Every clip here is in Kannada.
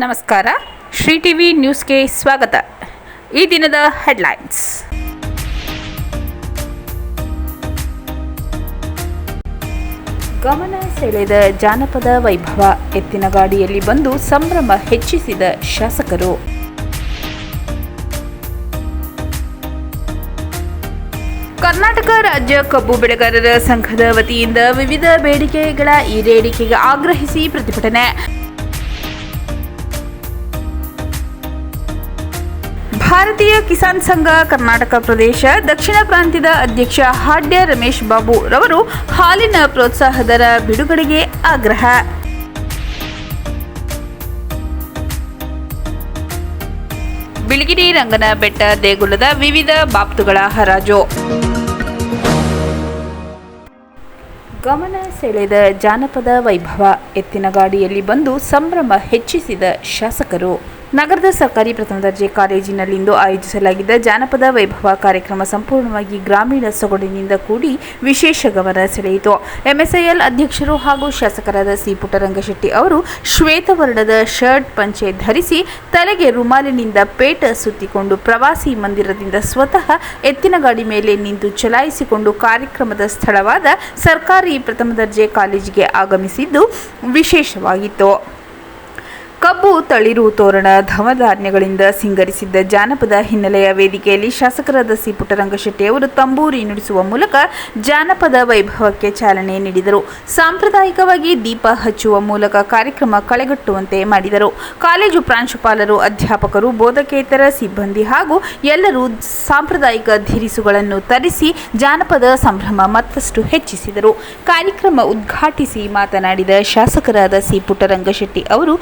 ನಮಸ್ಕಾರ. ಶ್ರೀ ಟಿವಿ ನ್ಯೂಸ್ಗೆ ಸ್ವಾಗತ. ಈ ದಿನದ ಹೆಡ್ಲೈನ್ಸ್. ಗಮನ ಸೆಳೆದ ಜಾನಪದ ವೈಭವ, ಎತ್ತಿನ ಗಾಡಿಯಲ್ಲಿ ಬಂದು ಸಂಭ್ರಮ ಹೆಚ್ಚಿಸಿದ ಶಾಸಕರು. ಕರ್ನಾಟಕ ರಾಜ್ಯ ಕಬ್ಬು ಬೆಳೆಗಾರರ ಸಂಘದ ವತಿಯಿಂದ ವಿವಿಧ ಬೇಡಿಕೆಗಳ ಈಡೇರಿಕೆಗೆ ಆಗ್ರಹಿಸಿ ಪ್ರತಿಭಟನೆ. ಭಾರತೀಯ ಕಿಸಾನ್ ಸಂಘ ಕರ್ನಾಟಕ ಪ್ರದೇಶ ದಕ್ಷಿಣ ಪ್ರಾಂತ್ಯದ ಅಧ್ಯಕ್ಷ ಹಾಡ್ಯ ರಮೇಶ್ ಬಾಬು ರವರು ಹಾಲಿನ ಪ್ರೋತ್ಸಾಹ ದರ ಬಿಡುಗಡೆಗೆ ಆಗ್ರಹ. ಬಿಳಿಗಿರಿ ರಂಗನ ಬೆಟ್ಟ ದೇಗುಲದ ವಿವಿಧ ಬಾಪ್ತುಗಳ ಹರಾಜು. ಗಮನ ಸೆಳೆದ ಜಾನಪದ ವೈಭವ, ಎತ್ತಿನ ಗಾಡಿಯಲ್ಲಿ ಬಂದು ಸಂಭ್ರಮ ಹೆಚ್ಚಿಸಿದ ಶಾಸಕರು. ನಗರದ ಸರ್ಕಾರಿ ಪ್ರಥಮ ದರ್ಜೆ ಕಾಲೇಜಿನಲ್ಲಿಂದು ಆಯೋಜಿಸಲಾಗಿದ್ದ ಜಾನಪದ ವೈಭವ ಕಾರ್ಯಕ್ರಮ ಸಂಪೂರ್ಣವಾಗಿ ಗ್ರಾಮೀಣ ಸೊಗಡಿನಿಂದ ಕೂಡಿ ವಿಶೇಷ ಗಮನ ಸೆಳೆಯಿತು. ಎಂಎಸ್ಐಎಲ್ ಅಧ್ಯಕ್ಷರು ಹಾಗೂ ಶಾಸಕರಾದ ಸಿ ಪುಟ್ಟರಂಗಶೆಟ್ಟಿ ಅವರು ಶ್ವೇತವರ್ಣದ ಶರ್ಟ್ ಪಂಚೆ ಧರಿಸಿ ತಲೆಗೆ ರುಮಾಲಿನಿಂದ ಪೇಟ ಸುತ್ತಿಕೊಂಡು ಪ್ರವಾಸಿ ಮಂದಿರದಿಂದ ಸ್ವತಃ ಎತ್ತಿನ ಗಾಡಿ ಮೇಲೆ ನಿಂತು ಚಲಾಯಿಸಿಕೊಂಡು ಕಾರ್ಯಕ್ರಮದ ಸ್ಥಳವಾದ ಸರ್ಕಾರಿ ಪ್ರಥಮ ದರ್ಜೆ ಕಾಲೇಜಿಗೆ ಆಗಮಿಸಿದ್ದು ವಿಶೇಷವಾಗಿತ್ತು. ಕಬ್ಬು, ತಳಿರು, ತೋರಣ, ಧಮಧಾನ್ಯಗಳಿಂದ ಸಿಂಗರಿಸಿದ್ದ ಜಾನಪದ ಹಿನ್ನೆಲೆಯ ವೇದಿಕೆಯಲ್ಲಿ ಶಾಸಕರಾದ ಸಿ ಪುಟ್ಟರಂಗಶೆಟ್ಟಿ ಅವರು ತಂಬೂರಿ ನುಡಿಸುವ ಮೂಲಕ ಜಾನಪದ ವೈಭವಕ್ಕೆ ಚಾಲನೆ ನೀಡಿದರು. ಸಾಂಪ್ರದಾಯಿಕವಾಗಿ ದೀಪ ಹಚ್ಚುವ ಮೂಲಕ ಕಾರ್ಯಕ್ರಮ ಕಳೆಗಟ್ಟುವಂತೆ ಮಾಡಿದರು. ಕಾಲೇಜು ಪ್ರಾಂಶುಪಾಲರು, ಅಧ್ಯಾಪಕರು, ಬೋಧಕೇತರ ಸಿಬ್ಬಂದಿ ಹಾಗೂ ಎಲ್ಲರೂ ಸಾಂಪ್ರದಾಯಿಕ ಧಿರಿಸುಗಳನ್ನು ತರಿಸಿ ಜಾನಪದ ಸಂಭ್ರಮ ಮತ್ತಷ್ಟು ಹೆಚ್ಚಿಸಿದರು. ಕಾರ್ಯಕ್ರಮ ಉದ್ಘಾಟಿಸಿ ಮಾತನಾಡಿದ ಶಾಸಕರಾದ ಸಿ ಪುಟ್ಟರಂಗಶೆಟ್ಟಿ ಅವರು,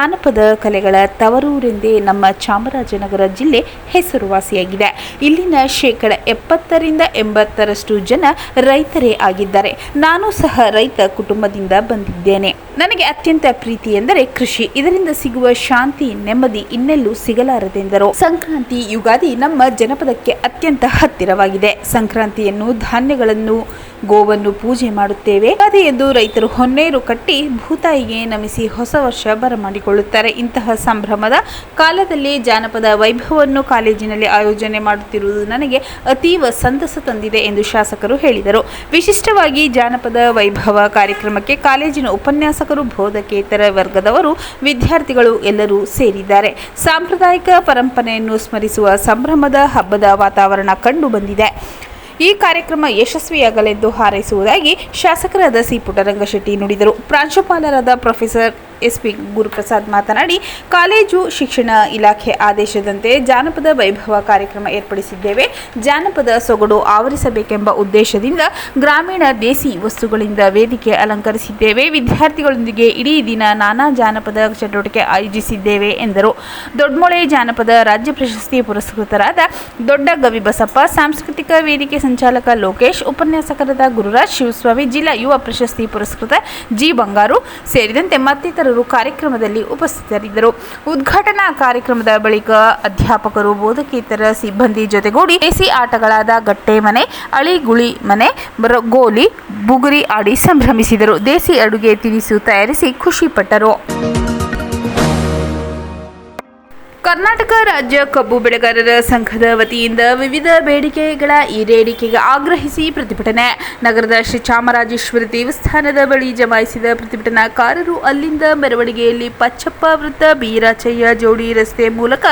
ಜಾನಪದ ಕಲೆಗಳ ತವರೂರೆಂದೇ ನಮ್ಮ ಚಾಮರಾಜನಗರ ಜಿಲ್ಲೆ ಹೆಸರುವಾಸಿಯಾಗಿದೆ. ಇಲ್ಲಿನ 70% 80% ಜನ ರೈತರೇ ಆಗಿದ್ದಾರೆ. ನಾನು ಸಹ ರೈತ ಕುಟುಂಬದಿಂದ ಬಂದಿದ್ದೇನೆ. ನನಗೆ ಅತ್ಯಂತ ಪ್ರೀತಿ ಎಂದರೆ ಕೃಷಿ. ಇದರಿಂದ ಸಿಗುವ ಶಾಂತಿ, ನೆಮ್ಮದಿ ಇನ್ನೆಲ್ಲೂ ಸಿಗಲಾರದೆಂದರು. ಸಂಕ್ರಾಂತಿ, ಯುಗಾದಿ ನಮ್ಮ ಜನಪದಕ್ಕೆ ಅತ್ಯಂತ ಹತ್ತಿರವಾಗಿದೆ. ಸಂಕ್ರಾಂತಿಯನ್ನು ಧಾನ್ಯಗಳನ್ನು, ಗೋವನ್ನು ಪೂಜೆ ಮಾಡುತ್ತೇವೆ. ಯುಗಾದಿಯಂದು ರೈತರು ಹೊನ್ನೇರು ಕಟ್ಟಿ ಭೂತಾಯಿಗೆ ನಮಿಸಿ ಹೊಸ ವರ್ಷ ಬರಮಾಡಿಕೊಳ್ಳುತ್ತಾರೆ. ಇಂತಹ ಸಂಭ್ರಮದ ಕಾಲದಲ್ಲಿ ಜಾನಪದ ವೈಭವವನ್ನು ಕಾಲೇಜಿನಲ್ಲಿ ಆಯೋಜನೆ ಮಾಡುತ್ತಿರುವುದು ನನಗೆ ಅತೀವ ಸಂತಸ ತಂದಿದೆ ಎಂದು ಶಾಸಕರು ಹೇಳಿದರು. ವಿಶಿಷ್ಟವಾಗಿ ಜಾನಪದ ವೈಭವ ಕಾರ್ಯಕ್ರಮಕ್ಕೆ ಕಾಲೇಜಿನ ಉಪನ್ಯಾಸಕರು, ಬೋಧಕೇತರ ವರ್ಗದವರು, ವಿದ್ಯಾರ್ಥಿಗಳು ಎಲ್ಲರೂ ಸೇರಿದ್ದಾರೆ. ಸಾಂಪ್ರದಾಯಿಕ ಪರಂಪರೆಯನ್ನು ಸ್ಮರಿಸುವ ಸಂಭ್ರಮದ ಹಬ್ಬದ ವಾತಾವರಣ ಕಂಡು ಬಂದಿದೆ. ಈ ಕಾರ್ಯಕ್ರಮ ಯಶಸ್ವಿಯಾಗಲೆಂದು ಹಾರೈಸುವುದಾಗಿ ಶಾಸಕರಾದ ಸಿ ಪುಟ್ಟರಂಗಶೆಟ್ಟಿ ನುಡಿದರು. ಪ್ರಾಂಶುಪಾಲರಾದ ಪ್ರೊಫೆಸರ್ ಎಸ್.ಪಿ. ಗುರುಪ್ರಸಾದ್ ಮಾತನಾಡಿ, ಕಾಲೇಜು ಶಿಕ್ಷಣ ಇಲಾಖೆ ಆದೇಶದಂತೆ ಜಾನಪದ ವೈಭವ ಕಾರ್ಯಕ್ರಮ ಏರ್ಪಡಿಸಿದ್ದೇವೆ. ಜಾನಪದ ಸೊಗಡು ಆವರಿಸಬೇಕೆಂಬ ಉದ್ದೇಶದಿಂದ ಗ್ರಾಮೀಣ ದೇಸಿ ವಸ್ತುಗಳಿಂದ ವೇದಿಕೆ ಅಲಂಕರಿಸಿದ್ದೇವೆ. ವಿದ್ಯಾರ್ಥಿಗಳೊಂದಿಗೆ ಇಡೀ ದಿನ ನಾನಾ ಜಾನಪದ ಚಟುವಟಿಕೆ ಆಯೋಜಿಸಿದ್ದೇವೆ ಎಂದರು. ದೊಡ್ಡಮೊಳೆ ಜಾನಪದ ರಾಜ್ಯ ಪ್ರಶಸ್ತಿ ಪುರಸ್ಕೃತರಾದ ದೊಡ್ಡ ಗವಿಬಸಪ್ಪ, ಸಾಂಸ್ಕೃತಿಕ ವೇದಿಕೆ ಸಂಚಾಲಕ ಲೋಕೇಶ್, ಉಪನ್ಯಾಸಕರಾದ ಗುರುರಾಜ್ ಶಿವಸ್ವಾಮಿ, ಜಿಲ್ಲಾ ಯುವ ಪ್ರಶಸ್ತಿ ಪುರಸ್ಕೃತ ಜಿ ಬಂಗಾರು ಸೇರಿದಂತೆ ಮತ್ತಿತರರು ಕಾರ್ಯಕ್ರಮದಲ್ಲಿ ಉಪಸ್ಥಿತರಿದ್ದರು. ಉದ್ಘಾಟನಾ ಕಾರ್ಯಕ್ರಮದ ಬಳಿಕ ಅಧ್ಯಾಪಕರು, ಬೋಧಕೇತರ ಸಿಬ್ಬಂದಿ ಜೊತೆಗೂಡಿ ದೇಸಿ ಆಟಗಳಾದ ಗಟ್ಟೆ ಮನೆ, ಅಳಿಗುಳಿ ಮನೆ, ಗೋಲಿ, ಬುಗುರಿ ಆಡಿ ಸಂಭ್ರಮಿಸಿದರು. ದೇಸಿ ಅಡುಗೆ ತಿನಿಸು ತಯಾರಿಸಿ ಖುಷಿಪಟ್ಟರು. ಕರ್ನಾಟಕ ರಾಜ್ಯ ಕಬ್ಬು ಬೆಳೆಗಾರರ ಸಂಘದ ವತಿಯಿಂದ ವಿವಿಧ ಬೇಡಿಕೆಗಳ ಈಡೇರಿಕೆಗೆ ಆಗ್ರಹಿಸಿ ಪ್ರತಿಭಟನೆ. ನಗರದ ಶ್ರೀ ಚಾಮರಾಜೇಶ್ವರಿ ದೇವಸ್ಥಾನದ ಬಳಿ ಜಮಾಯಿಸಿದ ಪ್ರತಿಭಟನಾಕಾರರು ಅಲ್ಲಿಂದ ಮೆರವಣಿಗೆಯಲ್ಲಿ ಪಚ್ಚಪ್ಪ ವೃತ್ತ, ಬೀರಾಚಯ್ಯ ಜೋಡಿ ರಸ್ತೆ ಮೂಲಕ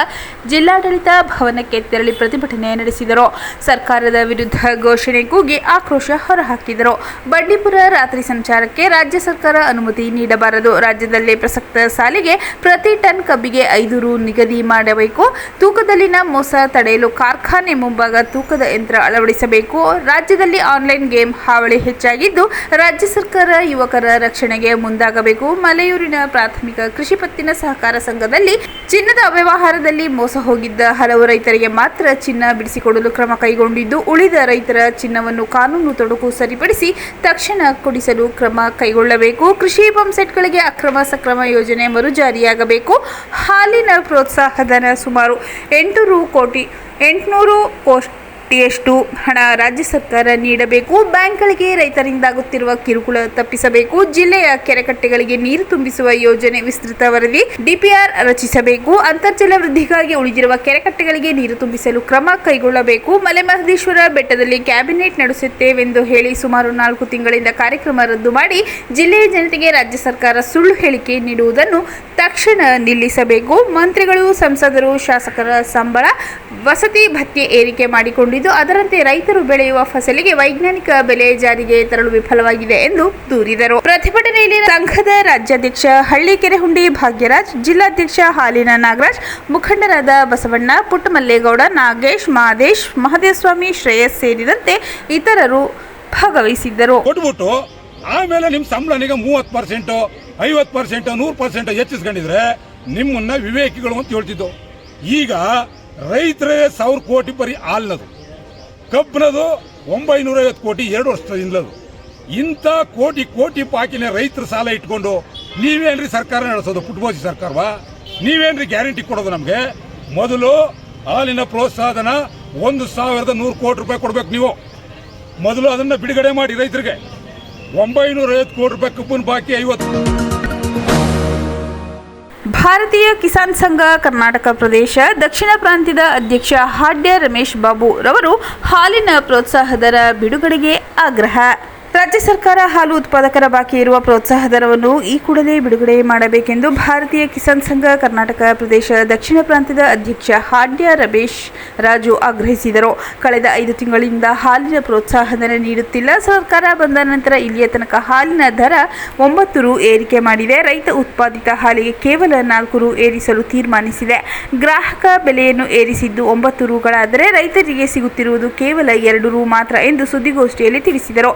ಜಿಲ್ಲಾಡಳಿತ ಭವನಕ್ಕೆ ತೆರಳಿ ಪ್ರತಿಭಟನೆ ನಡೆಸಿದರು. ಸರ್ಕಾರದ ವಿರುದ್ಧ ಘೋಷಣೆ ಕೂಗಿ ಆಕ್ರೋಶ ಹೊರಹಾಕಿದರು. ಬಂಡೀಪುರ ರಾತ್ರಿ ಸಂಚಾರಕ್ಕೆ ರಾಜ್ಯ ಸರ್ಕಾರ ಅನುಮತಿ ನೀಡಬಾರದು. ರಾಜ್ಯದಲ್ಲೇ ಪ್ರಸಕ್ತ ಸಾಲಿಗೆ ಪ್ರತಿ ಟನ್ ಕಬ್ಬಿಗೆ 5 ರು ನಿಗದಿ ಮಾಡಬೇಕು. ತೂಕದಲ್ಲಿನ ಮೋಸ ತಡೆಯಲು ಕಾರ್ಖಾನೆ ಮುಂಭಾಗ ತೂಕದ ಯಂತ್ರ ಅಳವಡಿಸಬೇಕು. ರಾಜ್ಯದಲ್ಲಿ ಆನ್ಲೈನ್ ಗೇಮ್ ಹಾವಳಿ ಹೆಚ್ಚಾಗಿದ್ದು, ರಾಜ್ಯ ಸರ್ಕಾರ ಯುವಕರ ರಕ್ಷಣೆಗೆ ಮುಂದಾಗಬೇಕು. ಮಲೆಯೂರಿನ ಪ್ರಾಥಮಿಕ ಕೃಷಿ ಪತ್ತಿನ ಸಹಕಾರ ಸಂಘದಲ್ಲಿ ಚಿನ್ನದ ವ್ಯವಹಾರದಲ್ಲಿ ಮೋಸ ಹೋಗಿದ್ದ ಹಲವು ರೈತರಿಗೆ ಮಾತ್ರ ಚಿನ್ನ ಬಿಡಿಸಿಕೊಡಲು ಕ್ರಮ ಕೈಗೊಂಡಿದ್ದು, ಉಳಿದ ರೈತರ ಚಿನ್ನವನ್ನು ಕಾನೂನು ತೊಡಕು ಸರಿಪಡಿಸಿ ತಕ್ಷಣ ಕೊಡಿಸಲು ಕ್ರಮ ಕೈಗೊಳ್ಳಬೇಕು. ಕೃಷಿ ಪಂಪ್ಸೆಟ್ಗಳಿಗೆ ಅಕ್ರಮ ಸಕ್ರಮ ಯೋಜನೆ ಮರುಜಾರಿಯಾಗಬೇಕು. ಹಾಲಿನ ಪ್ರೋತ್ಸಾಹ ಧನ ಸುಮಾರು 800 ಕೋಟಿ ಎಷ್ಟು ಹಣ ರಾಜ್ಯ ಸರ್ಕಾರ ನೀಡಬೇಕು, ಬ್ಯಾಂಕ್ಗಳಿಗೆ ರೈತರಿಂದಾಗುತ್ತಿರುವ ಕಿರುಕುಳ ತಪ್ಪಿಸಬೇಕು, ಜಿಲ್ಲೆಯ ಕೆರೆಕಟ್ಟೆಗಳಿಗೆ ನೀರು ತುಂಬಿಸುವ ಯೋಜನೆ ವಿಸ್ತೃತ ವರದಿ DPR ರಚಿಸಬೇಕು, ಅಂತರ್ಜಲ ವೃದ್ಧಿಗಾಗಿ ಉಳಿದಿರುವ ಕೆರೆಕಟ್ಟೆಗಳಿಗೆ ನೀರು ತುಂಬಿಸಲು ಕ್ರಮ ಕೈಗೊಳ್ಳಬೇಕು, ಮಲೆಮಹದೇಶ್ವರ ಬೆಟ್ಟದಲ್ಲಿ ಕ್ಯಾಬಿನೆಟ್ ನಡೆಸುತ್ತೇವೆಂದು ಹೇಳಿ ಸುಮಾರು 4 ತಿಂಗಳಿಂದ ಕಾರ್ಯಕ್ರಮ ರದ್ದು ಮಾಡಿ ಜಿಲ್ಲೆಯ ಜನತೆಗೆ ರಾಜ್ಯ ಸರ್ಕಾರ ಸುಳ್ಳು ಹೇಳಿಕೆ ನೀಡುವುದನ್ನು ತಕ್ಷಣ ನಿಲ್ಲಿಸಬೇಕು. ಮಂತ್ರಿಗಳು, ಸಂಸದರು, ಶಾಸಕರ ಸಂಬಳ, ವಸತಿ ಭತ್ಯೆ ಏರಿಕೆ ಮಾಡಿಕೊಂಡಿದ್ದು ಅದರಂತೆ ರೈತರು ಬೆಳೆಯುವ ಫಸಲಿಗೆ ವೈಜ್ಞಾನಿಕ ಬೆಲೆ ಜಾರಿಗೆ ತರಲು ವಿಫಲವಾಗಿದೆ ಎಂದು ದೂರಿದರು. ಪ್ರತಿಭಟನೆಯಲ್ಲಿ ಸಂಘದ ರಾಜ್ಯಾಧ್ಯಕ್ಷ ಹಳ್ಳಿಕೆರೆಹುಂಡಿ ಭಾಗ್ಯರಾಜ್, ಜಿಲ್ಲಾಧ್ಯಕ್ಷ ಹಾಲಿನ ನಾಗರಾಜ್, ಮುಖಂಡರಾದ ಬಸವಣ್ಣ, ಪುಟ್ಟಮಲ್ಲೇಗೌಡ, ನಾಗೇಶ್, ಮಹದೇಶ್, ಮಹದೇವಸ್ವಾಮಿ, ಶ್ರೇಯಸ್ ಸೇರಿದಂತೆ ಇತರರು ಭಾಗವಹಿಸಿದ್ದರು. ಆಮೇಲೆ ನಿಮ್ಮ ಸಂಬಳನಿಗೆ 30%, 50%, 100% ಹೆಚ್ಚಿಸ್ಕೊಂಡಿದ್ರೆ ನಿಮ್ಮನ್ನ ವಿವೇಕಿಗಳು ಅಂತ ಹೇಳ್ತಿದ್ದು. ಈಗ ರೈತರೇ 1000 ಕೋಟಿ ಬರೀ ಹಾಲ್ನದು, ಕಬ್ಬಿನದು 950 ಕೋಟಿ 2 ವರ್ಷದಿಂದಲದು. ಇಂಥ ಕೋಟಿ ಪಾಕಿನ ರೈತರ ಸಾಲ ಇಟ್ಕೊಂಡು ನೀವೇನ್ರಿ ಸರ್ಕಾರ ನಡೆಸೋದು? ಪುಟ್ಬೋಜಿ ಸರ್ಕಾರವಾ? ನೀವೇನ್ರಿ ಗ್ಯಾರಂಟಿ ಕೊಡೋದು ನಮಗೆ? ಮೊದಲು ಹಾಲಿನ ಪ್ರೋತ್ಸಾಹನ 1100 ಕೋಟಿ ರೂಪಾಯಿ ಕೊಡ್ಬೇಕು. ನೀವು ಮೊದಲು ಅದನ್ನ ಬಿಡುಗಡೆ ಮಾಡಿ ರೈತರಿಗೆ. 950 ಕೋಟಿ ರೂಪಾಯಿ ಕಬ್ಬಿನ ಬಾಕಿ 50. ಭಾರತೀಯ ಕಿಸಾನ್ ಸಂಘ ಕರ್ನಾಟಕ ಪ್ರದೇಶ ದಕ್ಷಿಣ ಪ್ರಾಂತ್ಯದ ಅಧ್ಯಕ್ಷ ಹಾಡ್ಯ ರಮೇಶ್ ಬಾಬು ರವರು ಹಾಲಿನ ಪ್ರೋತ್ಸಾಹ ದರ ಬಿಡುಗಡೆಗೆ ಆಗ್ರಹ. ರಾಜ್ಯ ಸರ್ಕಾರ ಹಾಲು ಉತ್ಪಾದಕರ ಬಾಕಿ ಇರುವ ಪ್ರೋತ್ಸಾಹ ದರವನ್ನು ಈ ಕೂಡಲೇ ಬಿಡುಗಡೆ ಮಾಡಬೇಕೆಂದು ಭಾರತೀಯ ಕಿಸಾನ್ ಸಂಘ ಕರ್ನಾಟಕ ಪ್ರದೇಶ ದಕ್ಷಿಣ ಪ್ರಾಂತ್ಯದ ಅಧ್ಯಕ್ಷ ಹಾಡ್ಯ ರಮೇಶ್ ರಾಜು ಆಗ್ರಹಿಸಿದರು. ಕಳೆದ 5 ತಿಂಗಳಿಂದ ಹಾಲಿನ ಪ್ರೋತ್ಸಾಹ ಧನ ನೀಡುತ್ತಿಲ್ಲ. ಸರ್ಕಾರ ಬಂದ ನಂತರ ಇಲ್ಲಿಯ ತನಕ ಹಾಲಿನ ದರ 9 ರು ಏರಿಕೆ ಮಾಡಿದೆ. ರೈತ ಉತ್ಪಾದಿತ ಹಾಲಿಗೆ ಕೇವಲ 4 ರು ಏರಿಸಲು ತೀರ್ಮಾನಿಸಿದೆ. ಗ್ರಾಹಕ ಬೆಲೆಯನ್ನು ಏರಿಸಿದ್ದು 9 ರುಗಳಾದರೆ ರೈತರಿಗೆ ಸಿಗುತ್ತಿರುವುದು ಕೇವಲ 2 ರು ಮಾತ್ರ ಎಂದು ಸುದ್ದಿಗೋಷ್ಠಿಯಲ್ಲಿ ತಿಳಿಸಿದರು.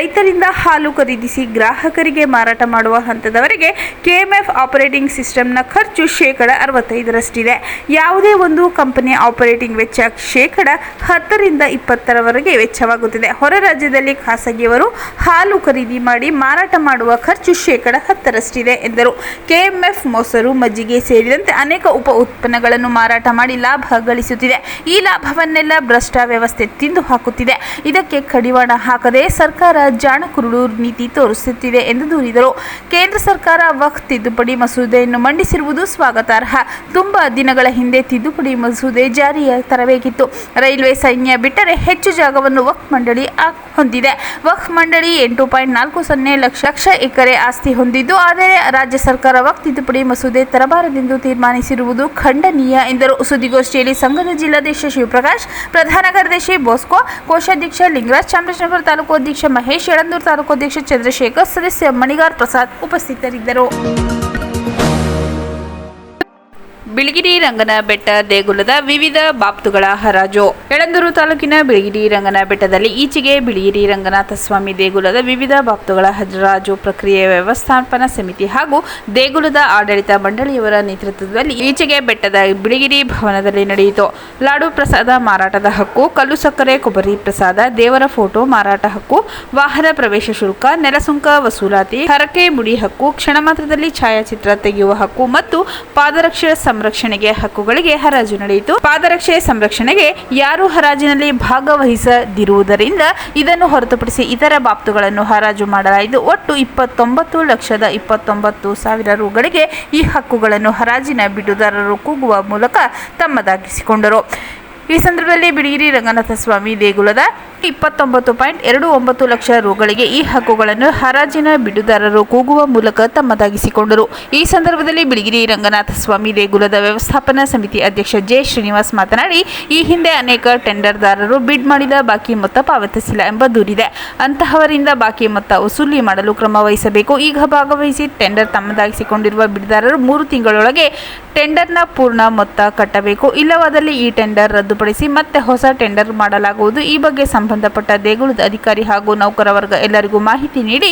ರೈತರಿಂದ ಹಾಲು ಖರೀದಿಸಿ ಗ್ರಾಹಕರಿಗೆ ಮಾರಾಟ ಮಾಡುವ ಹಂತದವರೆಗೆ KMF ಆಪರೇಟಿಂಗ್ ಸಿಸ್ಟಂನ ಖರ್ಚು %65ರಷ್ಟಿದೆ. ಯಾವುದೇ ಒಂದು ಕಂಪನಿಯ ಆಪರೇಟಿಂಗ್ ವೆಚ್ಚ %10 ರಿಂದ 20ರವರೆಗೆ ವೆಚ್ಚವಾಗುತ್ತದೆ. ಹೊರ ರಾಜ್ಯದಲ್ಲಿ ಖಾಸಗಿಯವರು ಹಾಲು ಖರೀದಿ ಮಾಡಿ ಮಾರಾಟ ಮಾಡುವ ಖರ್ಚು %10ರಷ್ಟಿದೆ ಎಂದರು. KMF ಮೊಸರು, ಮಜ್ಜಿಗೆ ಸೇರಿದಂತೆ ಅನೇಕ ಉಪ ಉತ್ಪನ್ನಗಳನ್ನು ಮಾರಾಟ ಮಾಡಿ ಲಾಭ ಗಳಿಸುತ್ತಿದೆ. ಈ ಲಾಭವನ್ನೆಲ್ಲ ಭ್ರಷ್ಟ ವ್ಯವಸ್ಥೆ ತಿಂದು ಹಾಕುತ್ತಿದೆ. ಇದಕ್ಕೆ ಕಡಿವಾಣ ಹಾಕದೆ ಸರ್ಕಾರ ಜಾಣಕುರುಳು ನೀತಿ ತೋರಿಸುತ್ತಿದೆ ಎಂದು ದೂರಿದರು. ಕೇಂದ್ರ ಸರ್ಕಾರ ವಕ್ಫ್ ತಿದ್ದುಪಡಿ ಮಸೂದೆಯನ್ನು ಮಂಡಿಸಿರುವುದು ಸ್ವಾಗತಾರ್ಹ. ತುಂಬಾ ದಿನಗಳ ಹಿಂದೆ ತಿದ್ದುಪಡಿ ಮಸೂದೆ ಜಾರಿಯ ತರಬೇಕಿತ್ತು. ರೈಲ್ವೆ, ಸೈನ್ಯ ಬಿಟ್ಟರೆ ಹೆಚ್ಚು ಜಾಗವನ್ನು ವಕ್ಫ್ ಮಂಡಳಿ ಹೊಂದಿದೆ. ವಕ್ಫ್ ಮಂಡಳಿ 8.40 ಲಕ್ಷ ಎಕರೆ ಆಸ್ತಿ ಹೊಂದಿದ್ದು, ಆದರೆ ರಾಜ್ಯ ಸರ್ಕಾರ ವಕ್ಫ್ ತಿದ್ದುಪಡಿ ಮಸೂದೆ ತರಬಾರದೆಂದು ತೀರ್ಮಾನಿಸಿರುವುದು ಖಂಡನೀಯ ಎಂದರು. ಸುದ್ದಿಗೋಷ್ಠಿಯಲ್ಲಿ ಸಂಘದ ಜಿಲ್ಲಾಧ್ಯಕ್ಷ ಶಿವಪ್ರಕಾಶ್, ಪ್ರಧಾನ ಕಾರ್ಯದರ್ಶಿ ಬೋಸ್ಕೋ, ಕೋಶಾಧ್ಯಕ್ಷ ಲಿಂಗರಾಜ್, ಚಾಮರಾಜನಗರ ತಾಲೂಕು ಅಧ್ಯಕ್ಷ ಮಹೇಶ್, ಯಳಂದೂರು ತಾಲೂಕು ಅಧ್ಯಕ್ಷ ಚಂದ್ರಶೇಖರ್, ಸದಸ್ಯ ಮಣಿಗಾರ್ ಪ್ರಸಾದ್ ಉಪಸ್ಥಿತರಿದ್ದರು. ಬಿಳಿಗಿರಿ ರಂಗನ ಬೆಟ್ಟ ದೇಗುಲದ ವಿವಿಧ ಬಾಪ್ತುಗಳ ಹರಾಜು. ಯಳಂದೂರು ತಾಲೂಕಿನ ಬಿಳಿಗಿರಿ ರಂಗನ ಬೆಟ್ಟದಲ್ಲಿ ಈಚೆಗೆ ಬಿಳಿಗಿರಿ ರಂಗನಾಥ ಸ್ವಾಮಿ ದೇಗುಲದ ವಿವಿಧ ಬಾಪ್ತುಗಳ ಹರಾಜು ಪ್ರಕ್ರಿಯೆ ವ್ಯವಸ್ಥಾಪನಾ ಸಮಿತಿ ಹಾಗೂ ದೇಗುಲದ ಆಡಳಿತ ಮಂಡಳಿಯವರ ನೇತೃತ್ವದಲ್ಲಿ ಈಚೆಗೆ ಬೆಟ್ಟದ ಬಿಳಿಗಿರಿ ಭವನದಲ್ಲಿ ನಡೆಯಿತು. ಲಾಡು ಪ್ರಸಾದ ಮಾರಾಟದ ಹಕ್ಕು, ಕಲ್ಲು ಸಕ್ಕರೆ ಕೊಬ್ಬರಿ ಪ್ರಸಾದ, ದೇವರ ಫೋಟೋ ಮಾರಾಟ ಹಕ್ಕು, ವಾಹನ ಪ್ರವೇಶ ಶುಲ್ಕ, ನೆಲಸುಂಕ ವಸೂಲಾತಿ, ಹರಕೆ ಮುಡಿ ಹಕ್ಕು, ಕ್ಷಣ ಮಾತ್ರದಲ್ಲಿ ಛಾಯಾಚಿತ್ರ ತೆಗೆಯುವ ಹಕ್ಕು ಮತ್ತು ಪಾದರಕ್ಷೆ ಸಂರಕ್ಷಣೆಗೆ ಹಕ್ಕುಗಳಿಗೆ ಹರಾಜು ನಡೆಯಿತು. ಪಾದರಕ್ಷೆ ಸಂರಕ್ಷಣೆಗೆ ಯಾರೂ ಹರಾಜಿನಲ್ಲಿ ಭಾಗವಹಿಸದಿರುವುದರಿಂದ ಇದನ್ನು ಹೊರತುಪಡಿಸಿ ಇತರ ಬಾಪ್ತುಗಳನ್ನು ಹರಾಜು ಮಾಡಲಾಯಿತು. ಒಟ್ಟು 29,29,000 ರುಗಳಿಗೆ ಈ ಹಕ್ಕುಗಳನ್ನು ಹರಾಜಿನ ಬಿಡುದಾರರು ಕೂಗುವ ಮೂಲಕ ತಮ್ಮದಾಗಿಸಿಕೊಂಡರು. ಈ ಸಂದರ್ಭದಲ್ಲಿ ಬಿಳಿಗಿರಿ ರಂಗನಾಥ ಸ್ವಾಮಿ ದೇಗುಲದ 29.29 ಲಕ್ಷ ರುಗಳಿಗೆ ಈ ಹಕ್ಕುಗಳನ್ನು ಹರಾಜಿನ ಬಿಡುದಾರರು ಕೂಗುವ ಮೂಲಕ ತಮ್ಮದಾಗಿಸಿಕೊಂಡರು. ಈ ಸಂದರ್ಭದಲ್ಲಿ ಬಿಳಿಗಿರಿ ರಂಗನಾಥ ಸ್ವಾಮಿ ದೇಗುಲದ ವ್ಯವಸ್ಥಾಪನಾ ಸಮಿತಿ ಅಧ್ಯಕ್ಷ ಜೆ ಶ್ರೀನಿವಾಸ್ ಮಾತನಾಡಿ, ಈ ಹಿಂದೆ ಅನೇಕ ಟೆಂಡರ್ದಾರರು ಬಿಡ್ ಮಾಡಿದ ಬಾಕಿ ಮೊತ್ತ ಪಾವತಿಸಿಲ್ಲ ಎಂಬ ದೂರಿದೆ. ಅಂತಹವರಿಂದ ಬಾಕಿ ಮೊತ್ತ ವಸೂಲಿ ಮಾಡಲು ಕ್ರಮ ವಹಿಸಬೇಕು. ಈಗ ಭಾಗವಹಿಸಿ ಟೆಂಡರ್ ತಮ್ಮದಾಗಿಸಿಕೊಂಡಿರುವ ಬಿಡ್ದಾರರು 3 ತಿಂಗಳೊಳಗೆ ಟೆಂಡರ್ನ ಪೂರ್ಣ ಮೊತ್ತ ಕಟ್ಟಬೇಕು. ಇಲ್ಲವಾದಲ್ಲಿ ಈ ಟೆಂಡರ್ ರದ್ದುಪಡಿಸಿ ಮತ್ತೆ ಹೊಸ ಟೆಂಡರ್ ಮಾಡಲಾಗುವುದು. ಈ ಬಗ್ಗೆ ಸಂಬಂಧಪಟ್ಟ ದೇಗುಲದ ಅಧಿಕಾರಿ ಹಾಗೂ ನೌಕರ ವರ್ಗ ಎಲ್ಲರಿಗೂ ಮಾಹಿತಿ ನೀಡಿ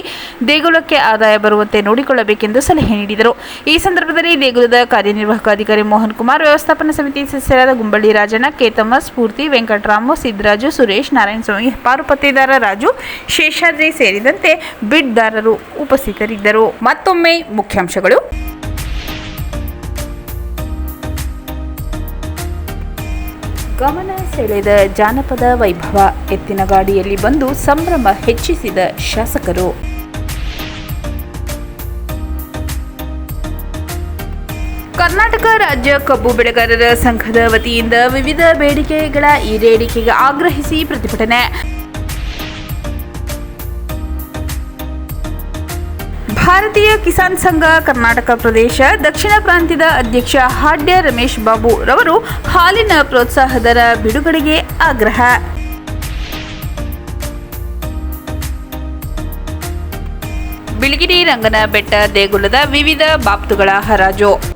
ದೇಗುಲಕ್ಕೆ ಆದಾಯ ಬರುವಂತೆ ನೋಡಿಕೊಳ್ಳಬೇಕೆಂದು ಸಲಹೆ ನೀಡಿದರು. ಈ ಸಂದರ್ಭದಲ್ಲಿ ದೇಗುಲದ ಕಾರ್ಯನಿರ್ವಾಹಕ ಅಧಿಕಾರಿ ಮೋಹನ್ ಕುಮಾರ್, ವ್ಯವಸ್ಥಾಪನಾ ಸಮಿತಿ ಸದಸ್ಯರಾದ ಗುಂಬಳ್ಳಿ ರಾಜಣ್ಣ, ಕೇತಮ್ಮ, ಸ್ಫೂರ್ತಿ, ವೆಂಕಟರಾಮು, ಸಿದ್ದರಾಜು, ಸುರೇಶ್, ನಾರಾಯಣಸ್ವಾಮಿ, ಪಾರುಪತ್ತೆದಾರ ರಾಜು, ಶೇಷಾದ್ರಿ ಸೇರಿದಂತೆ ಬಿಡ್ದಾರರು ಉಪಸ್ಥಿತರಿದ್ದರು. ಮತ್ತೊಮ್ಮೆ ಮುಖ್ಯಾಂಶಗಳು. ಗಮನ ಸೆಳೆದ ಜಾನಪದ ವೈಭವ, ಎತ್ತಿನ ಗಾಡಿಯಲ್ಲಿ ಬಂದು ಸಂಭ್ರಮ ಹೆಚ್ಚಿಸಿದ ಶಾಸಕರು. ಕರ್ನಾಟಕ ರಾಜ್ಯ ಕಬ್ಬು ಬೆಳೆಗಾರರ ಸಂಘದ ವತಿಯಿಂದ ವಿವಿಧ ಬೇಡಿಕೆಗಳ ಈಡೇರಿಕೆಗೆ ಆಗ್ರಹಿಸಿ ಪ್ರತಿಭಟನೆ. ಭಾರತೀಯ ಕಿಸಾನ್ ಸಂಘ ಕರ್ನಾಟಕ ಪ್ರದೇಶ ದಕ್ಷಿಣ ಪ್ರಾಂತ್ಯದ ಅಧ್ಯಕ್ಷ ಹಾಡ್ಯ ರಮೇಶ್ ಬಾಬು ರವರು ಹಾಲಿನ ಪ್ರೋತ್ಸಾಹ ದರ ಬಿಡುಗಡೆಗೆ ಆಗ್ರಹ. ಬಿಳಿಗಿರಿ ರಂಗನ ಬೆಟ್ಟ ದೇಗುಲದ ವಿವಿಧ ಬಾಬ್ತುಗಳ ಹರಾಜು.